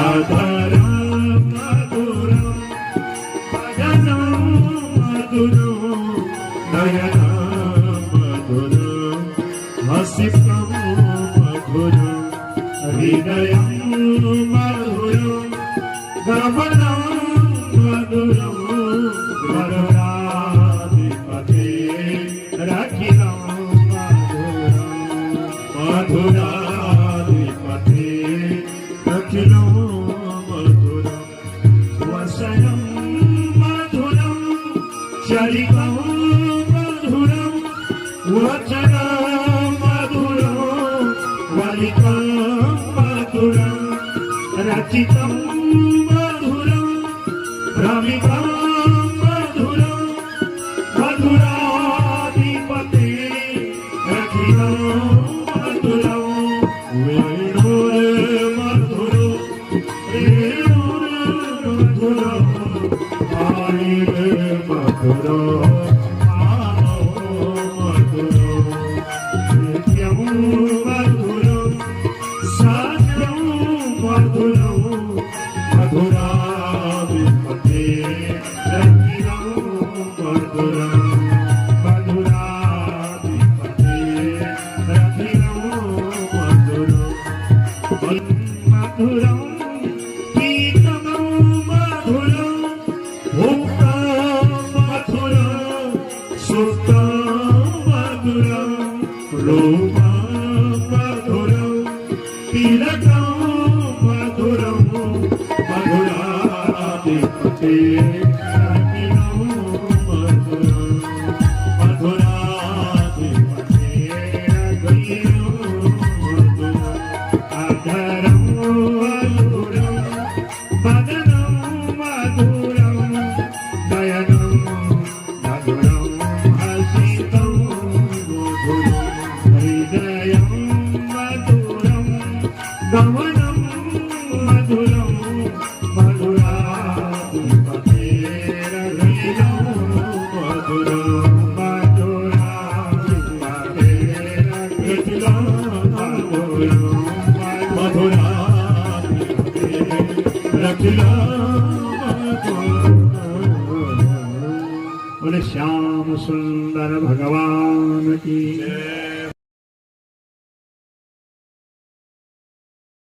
आधारं मधुरं भजनं मधुरं नयनं मधुरं हसितं मधुरं हृदयं मधुरं गमनं मधुरं वरदाधिपते रखिलं मधुरं मधुराधिपते रखिलं मधुरं वसनं मधुरं चरितं मधुरं वचनं मधुरं वलितं मधुरं रचितं मधुरं भ्रमितं मधुरं मधुराधिपते रखिलं मधुरं वेणुर्मधुरं वेणुर्मधुरं पाणिर्मधुरं मधुरं नित्यं मधुरं सत्यं मधुरं मधुराधिपते रखिलं मधुरं मधुराधिपते रखिलं मधुरं मधुरं गीतं मधुरं भुक्तं मधुरं सुप्तं मधुरं रूपं मधुरं तिलकं मधुरं मधुराधिपते रखिलं मधुरं मधुराधिपते रखिलं मधुरं आधरं मधुरं वदनं मधुरं नयनं मधुरं हसितं मधुरं हृदयं मधुरं गमनं मधुरं मधुराधिपते रखिलं मधुरं मधुराधिपते रखिलं मधुरं मधुराधिपते रखिलं मधुरं। बोले श्याम सुंदर भगवान की जय।